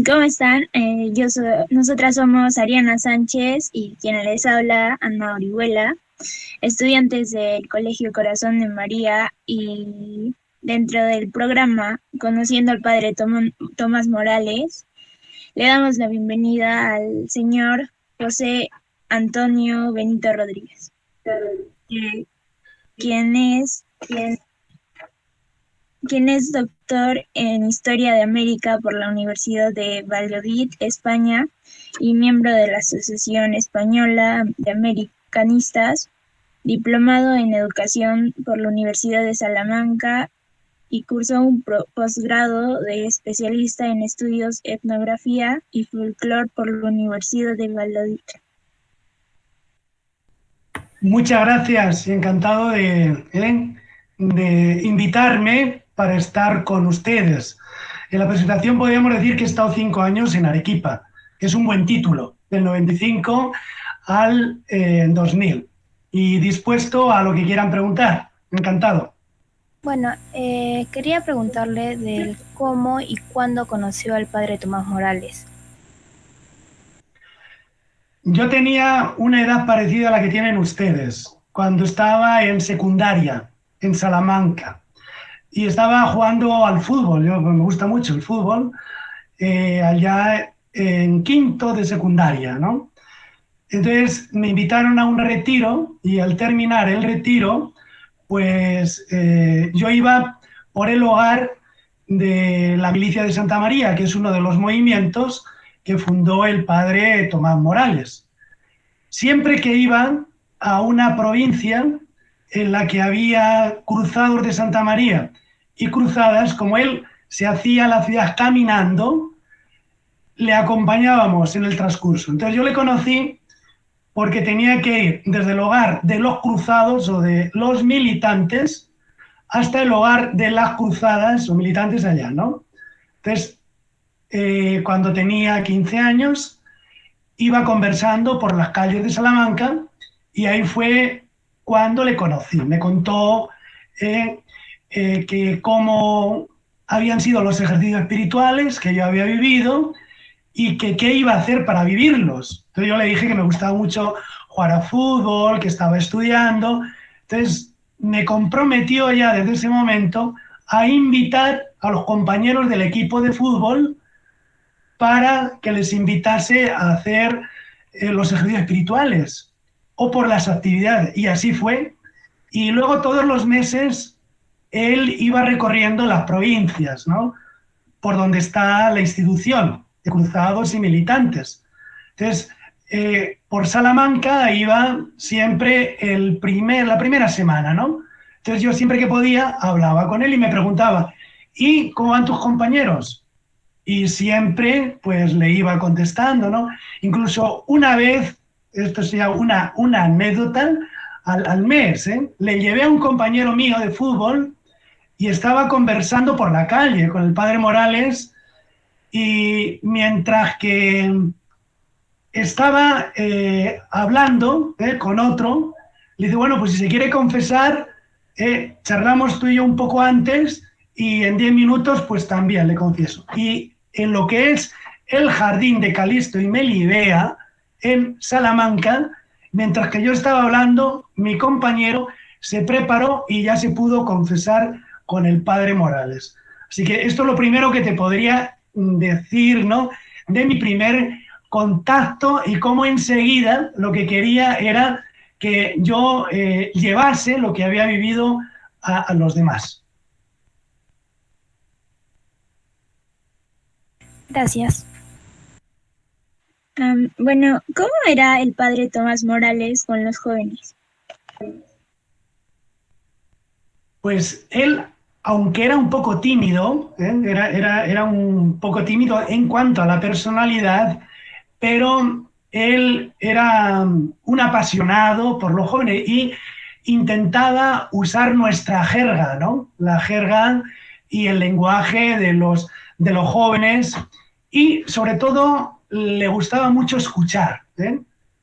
¿Cómo están? Nosotras somos Ariana Sánchez y quien les habla, Ana Orihuela, estudiantes del Colegio Corazón de María, y dentro del programa Conociendo al Padre Tomás Morales, le damos la bienvenida al señor José Antonio Benito Rodríguez, eh, quien es doctor en Historia de América por la Universidad de Valladolid, España, y miembro de la Asociación Española de Americanistas, diplomado en Educación por la Universidad de Salamanca y cursó un posgrado de especialista en estudios etnografía y folclore por la Universidad de Valladolid. Muchas gracias y encantado de invitarme para estar con ustedes. En la presentación podríamos decir que he estado 5 años en Arequipa, que es un buen título, del 95 al 2000. Y dispuesto a lo que quieran preguntar. Encantado. Bueno, quería preguntarle del cómo y cuándo conoció al padre Tomás Morales. Yo tenía una edad parecida a la que tienen ustedes, cuando estaba en secundaria, en Salamanca. Y estaba jugando al fútbol, me gusta mucho el fútbol, allá en quinto de secundaria, ¿no? Entonces me invitaron a un retiro y al terminar el retiro, pues yo iba por el hogar de la Milicia de Santa María, que es uno de los movimientos que fundó el padre Tomás Morales. Siempre que iba a una provincia en la que había cruzados de Santa María y cruzadas, como él se hacía la ciudad caminando, le acompañábamos en el transcurso. Entonces yo le conocí porque tenía que ir desde el hogar de los cruzados o de los militantes hasta el hogar de las cruzadas o militantes allá, ¿no? Entonces, cuando tenía 15 años, iba conversando por las calles de Salamanca y ahí fue cuando le conocí. Me contó que cómo habían sido los ejercicios espirituales que yo había vivido y que qué iba a hacer para vivirlos. Entonces yo le dije que me gustaba mucho jugar a fútbol, que estaba estudiando. Entonces me comprometió ya desde ese momento a invitar a los compañeros del equipo de fútbol para que les invitase a hacer los ejercicios espirituales o por las actividades. Y así fue. Y luego todos los meses él iba recorriendo las provincias, ¿no? Por donde está la institución de cruzados y militantes. Entonces, por Salamanca iba siempre la primera semana, ¿no? Entonces yo siempre que podía hablaba con él y me preguntaba, ¿y cómo van tus compañeros? Y siempre pues le iba contestando, ¿no? Incluso una vez, esto sería una anécdota, al mes, le llevé a un compañero mío de fútbol y estaba conversando por la calle con el padre Morales, y mientras que estaba hablando con otro, le dice, bueno, pues si se quiere confesar, charlamos tú y yo un poco antes y en 10 minutos pues también le confieso. Y en lo que es el jardín de Calixto y Melibea, en Salamanca, mientras que yo estaba hablando, mi compañero se preparó y ya se pudo confesar con el padre Morales. Así que esto es lo primero que te podría decir, ¿no? De mi primer contacto y cómo enseguida lo que quería era que yo llevase lo que había vivido a los demás. Gracias. Bueno, ¿cómo era el padre Tomás Morales con los jóvenes? Pues él, aunque era un poco tímido, era un poco tímido en cuanto a la personalidad, pero él era un apasionado por los jóvenes y intentaba usar nuestra jerga, ¿no? La jerga y el lenguaje de los jóvenes, y sobre todo le gustaba mucho escuchar,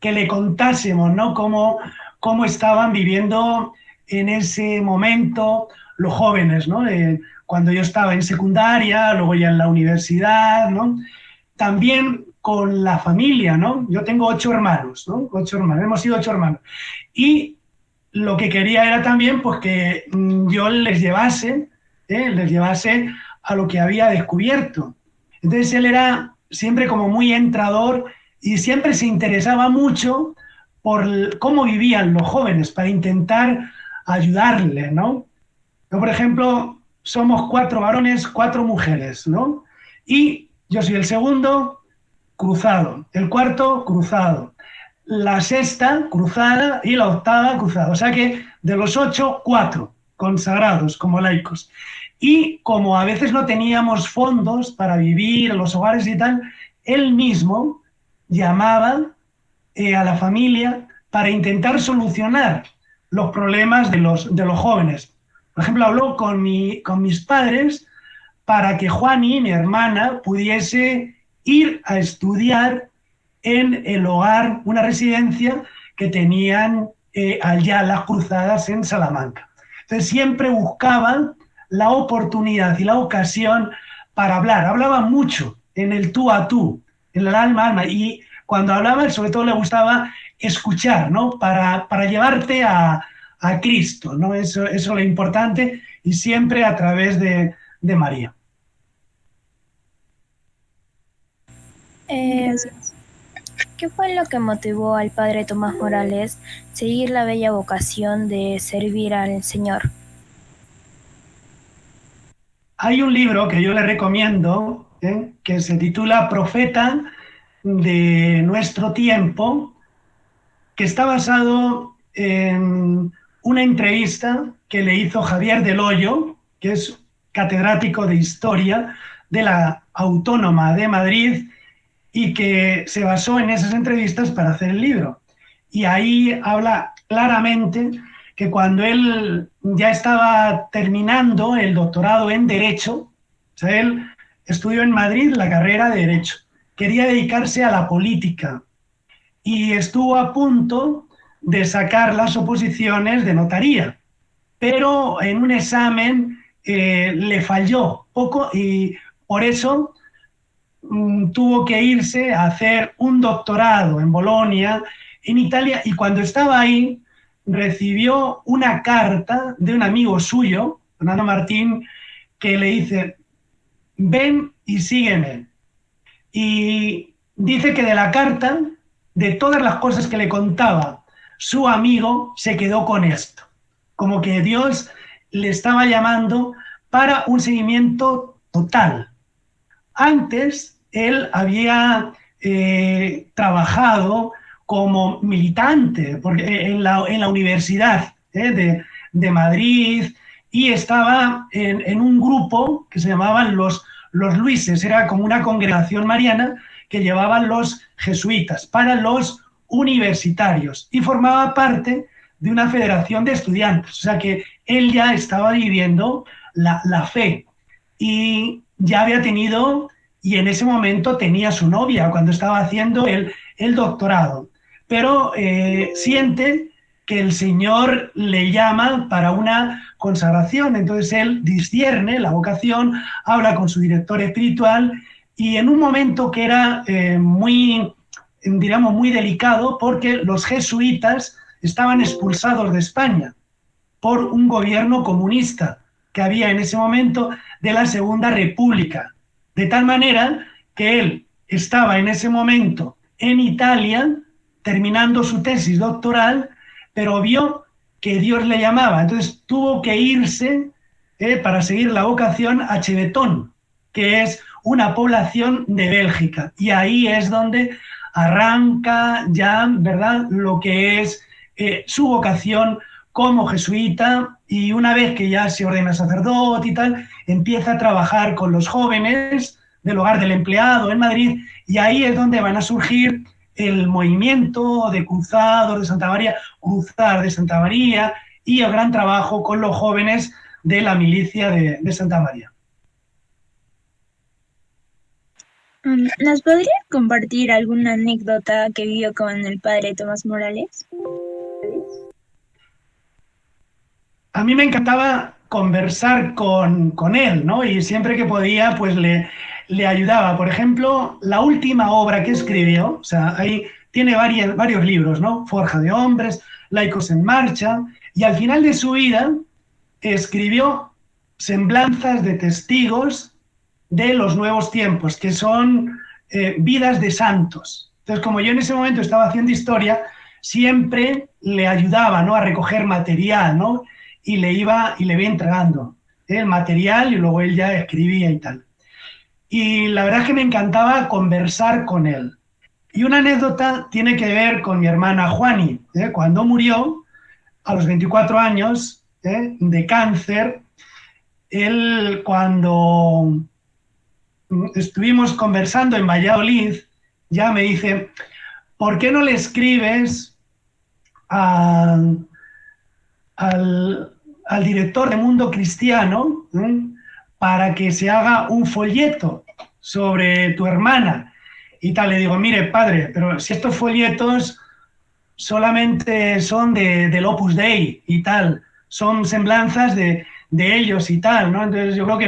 que le contásemos, ¿no? Cómo estaban viviendo en ese momento los jóvenes, ¿no? Cuando yo estaba en secundaria, luego ya en la universidad, ¿no? también con la familia, ¿no? Yo tengo 8 hermanos, ¿no? 8 hermanos, hemos sido 8 hermanos. Y lo que quería era también pues, que yo les llevase a lo que había descubierto. Entonces él era siempre como muy entrador y siempre se interesaba mucho por cómo vivían los jóvenes para intentar ayudarles, ¿no? Yo, por ejemplo, somos 4 varones, 4 mujeres, ¿no? Y yo soy el segundo cruzado, el cuarto cruzado, la sexta cruzada y la octava cruzada. O sea que de los 8, 4 consagrados como laicos. Y como a veces no teníamos fondos para vivir en los hogares y tal, él mismo llamaba a la familia para intentar solucionar los problemas de los jóvenes. Por ejemplo, habló con mis padres para que Juani, mi hermana, pudiese ir a estudiar en el hogar, una residencia que tenían allá las cruzadas en Salamanca. Entonces siempre buscaban la oportunidad y la ocasión para hablar. Hablaba mucho en el tú a tú, en el alma a alma, y cuando hablaba, sobre todo le gustaba escuchar, ¿no? Para llevarte a Cristo, ¿no? Eso es lo importante, y siempre a través de María. ¿Qué fue lo que motivó al padre Tomás Morales seguir la bella vocación de servir al Señor? Hay un libro que yo le recomiendo, que se titula Profeta de nuestro tiempo, que está basado en una entrevista que le hizo Javier del Hoyo, que es catedrático de Historia de la Autónoma de Madrid, y que se basó en esas entrevistas para hacer el libro. Y ahí habla claramente que cuando él ya estaba terminando el doctorado en Derecho, o sea, él estudió en Madrid la carrera de Derecho, quería dedicarse a la política y estuvo a punto de sacar las oposiciones de notaría, pero en un examen le falló poco y por eso tuvo que irse a hacer un doctorado en Bolonia, en Italia, y cuando estaba ahí recibió una carta de un amigo suyo, Fernando Martín, que le dice: ven y sígueme. Y dice que de la carta, de todas las cosas que le contaba su amigo, se quedó con esto, como que Dios le estaba llamando para un seguimiento total. Antes él había trabajado como militante porque en la Universidad de Madrid, y estaba en un grupo que se llamaban los Luises, era como una congregación mariana que llevaban los jesuitas para los universitarios y formaba parte de una federación de estudiantes. O sea que él ya estaba viviendo la fe y ya había tenido, y en ese momento tenía su novia cuando estaba haciendo el doctorado, pero siente que el Señor le llama para una consagración. Entonces él discierne la vocación, habla con su director espiritual, y en un momento que era muy, digamos, muy delicado, porque los jesuitas estaban expulsados de España por un gobierno comunista que había en ese momento de la Segunda República, de tal manera que él estaba en ese momento en Italia terminando su tesis doctoral, pero vio que Dios le llamaba, entonces tuvo que irse para seguir la vocación a Chevetón, que es una población de Bélgica, y ahí es donde arranca ya, ¿verdad?, lo que es su vocación como jesuita, y una vez que ya se ordena sacerdote y tal, empieza a trabajar con los jóvenes del Hogar del Empleado en Madrid, y ahí es donde van a surgir el movimiento de Cruzados de Santa María, Cruzar de Santa María, y el gran trabajo con los jóvenes de la milicia de Santa María. ¿Nos podría compartir alguna anécdota que vivió con el padre Tomás Morales? A mí me encantaba conversar con él, ¿no? Y siempre que podía, pues le le ayudaba. Por ejemplo, la última obra que escribió, o sea, ahí tiene varios libros, ¿no? Forja de hombres, Laicos en marcha, y al final de su vida escribió Semblanzas de testigos de los nuevos tiempos, que son vidas de santos. Entonces, como yo en ese momento estaba haciendo historia, siempre le ayudaba, ¿no?, a recoger material, ¿no? Y le iba entregando el material y luego él ya escribía y tal. Y la verdad es que me encantaba conversar con él. Y una anécdota tiene que ver con mi hermana Juani. Cuando murió, a los 24 años, de cáncer, él, cuando estuvimos conversando en Valladolid, ya me dice, ¿por qué no le escribes al director de Mundo Cristiano para que se haga un folleto sobre tu hermana? Y tal, le digo, mire, padre, pero si estos folletos solamente son del Opus Dei y tal, son semblanzas de ellos y tal, ¿no? Entonces yo creo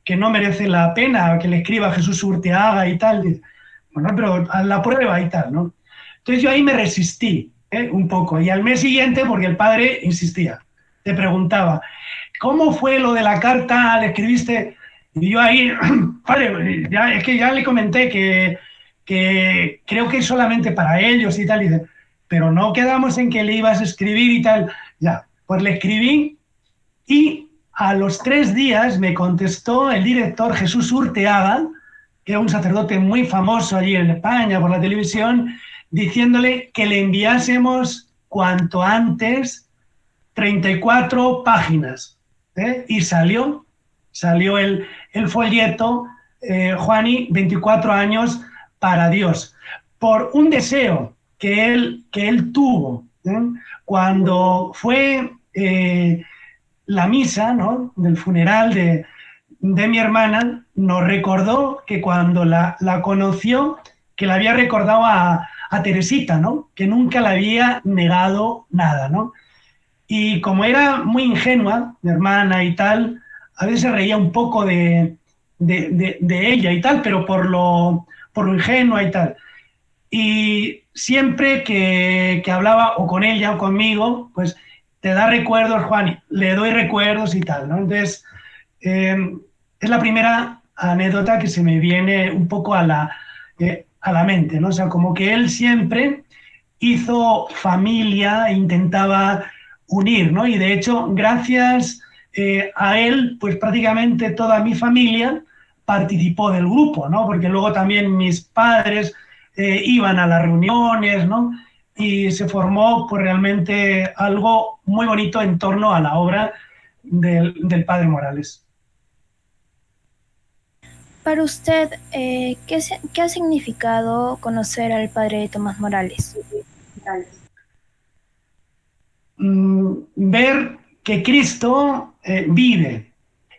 que no merece la pena que le escriba a Jesús Urteaga y tal. Bueno, pero a la prueba y tal, ¿no? Entonces yo ahí me resistí un poco. Y al mes siguiente, porque el padre insistía, te preguntaba, ¿cómo fue lo de la carta? ¿Le escribiste? Y yo ahí, padre, es que ya le comenté que creo que es solamente para ellos y tal. Y dice, pero no quedamos en que le ibas a escribir y tal. Ya, pues le escribí y a los 3 días me contestó el director Jesús Urteaga, que era un sacerdote muy famoso allí en España por la televisión, diciéndole que le enviásemos cuanto antes 34 páginas. Y salió el folleto, Juani, 24 años para Dios, por un deseo que él tuvo. Cuando fue la misa, ¿no?, del funeral de mi hermana, nos recordó que cuando la conoció, que la había recordado a Teresita, ¿no?, que nunca le había negado nada, ¿no? Y como era muy ingenua, mi hermana y tal, a veces se reía un poco de ella y tal, pero por lo ingenua y tal. Y siempre que hablaba o con ella o conmigo, pues te da recuerdos, Juan, le doy recuerdos y tal, ¿no? Entonces, es la primera anécdota que se me viene un poco a la mente, ¿no? O sea, como que él siempre hizo familia, intentaba unir, ¿no? Y de hecho, gracias a él, pues prácticamente toda mi familia participó del grupo, ¿no? Porque luego también mis padres iban a las reuniones, ¿no? Y se formó pues realmente algo muy bonito en torno a la obra del padre Morales. Para usted, ¿qué ha significado conocer al padre Tomás Morales? Ver que Cristo vive,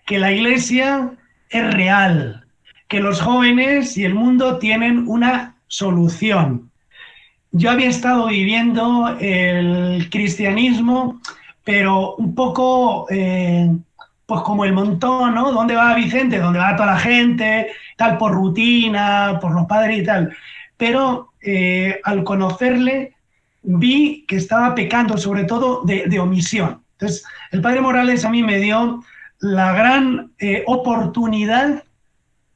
que la Iglesia es real, que los jóvenes y el mundo tienen una solución. Yo había estado viviendo el cristianismo, pero un poco pues como el montón, ¿no? ¿Dónde va Vicente? ¿Dónde va toda la gente? Tal, por rutina, por los padres y tal. Pero al conocerle vi que estaba pecando sobre todo de omisión. Entonces, el padre Morales a mí me dio la gran oportunidad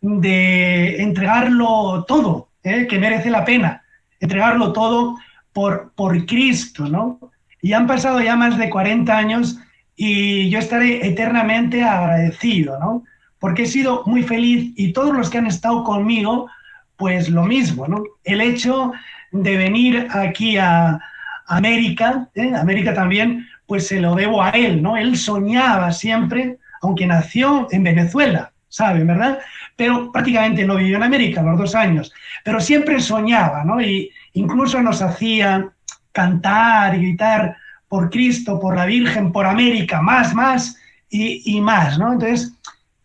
de entregarlo todo, que merece la pena, entregarlo todo por Cristo, ¿no? Y han pasado ya más de 40 años y yo estaré eternamente agradecido, ¿no? Porque he sido muy feliz y todos los que han estado conmigo, pues lo mismo, ¿no? El hecho de venir aquí a América, América también, pues se lo debo a él, ¿no? Él soñaba siempre, aunque nació en Venezuela, ¿saben, verdad? Pero prácticamente no vivió en América los 2 años, pero siempre soñaba, ¿no? Y incluso nos hacía cantar y gritar por Cristo, por la Virgen, por América, más y más, ¿no? Entonces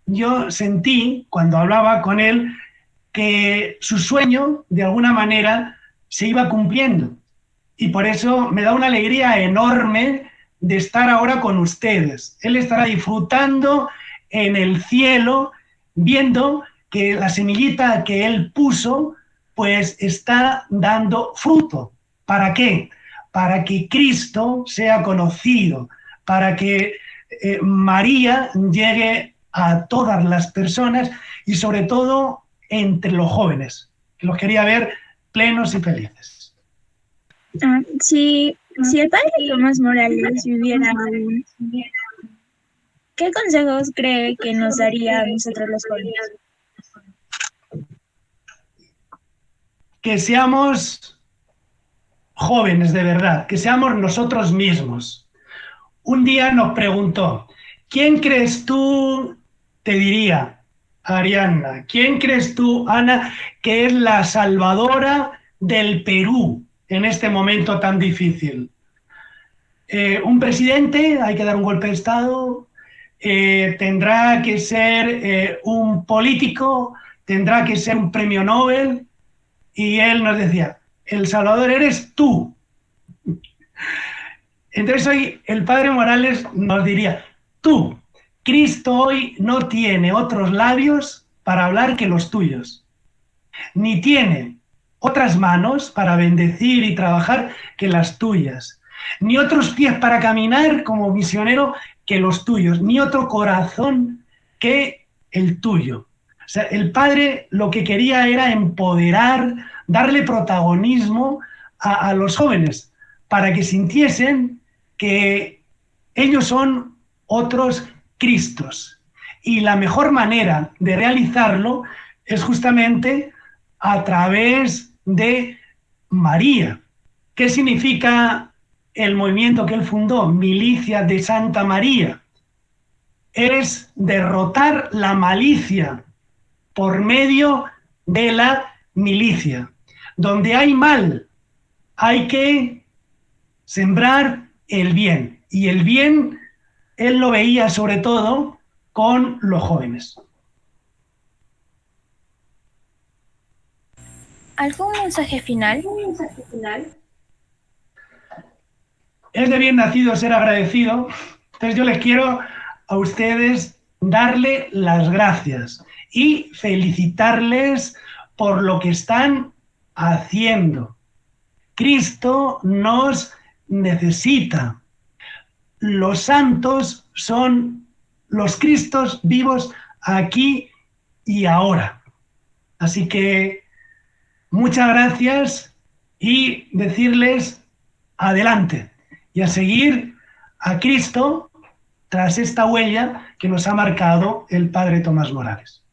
yo sentí, cuando hablaba con él, que su sueño, de alguna manera, se iba cumpliendo. Y por eso me da una alegría enorme de estar ahora con ustedes. Él estará disfrutando en el cielo, viendo que la semillita que él puso pues está dando fruto. ¿Para qué? Para que Cristo sea conocido, para que María llegue a todas las personas y sobre todo entre los jóvenes, que los quería ver plenos y felices. Si el padre Tomás Morales viviera aún, ¿qué consejos cree que nos daría a nosotros los jóvenes? Que seamos jóvenes de verdad, que seamos nosotros mismos. Un día nos preguntó, ¿quién crees tú, te diría, Arianna, quién crees tú, Ana, que es la salvadora del Perú en este momento tan difícil? Un presidente, hay que dar un golpe de Estado, tendrá que ser un político, tendrá que ser un premio Nobel, y él nos decía, el salvador eres tú. Entonces hoy el padre Morales nos diría, tú, Cristo hoy no tiene otros labios para hablar que los tuyos, ni tiene otras manos para bendecir y trabajar que las tuyas, ni otros pies para caminar como misionero que los tuyos, ni otro corazón que el tuyo. O sea, el padre lo que quería era empoderar, darle protagonismo a los jóvenes para que sintiesen que ellos son otros Cristos. Y la mejor manera de realizarlo es justamente a través de María. ¿Qué significa el movimiento que él fundó? Milicia de Santa María. Es derrotar la malicia por medio de la milicia. Donde hay mal, hay que sembrar el bien. Y el bien, él lo veía sobre todo con los jóvenes. ¿Algún mensaje final? Es de bien nacido ser agradecido. Entonces yo les quiero a ustedes darle las gracias y felicitarles por lo que están haciendo. Cristo nos necesita. Los santos son los Cristos vivos aquí y ahora. Así que muchas gracias y decirles adelante y a seguir a Cristo tras esta huella que nos ha marcado el padre Tomás Morales.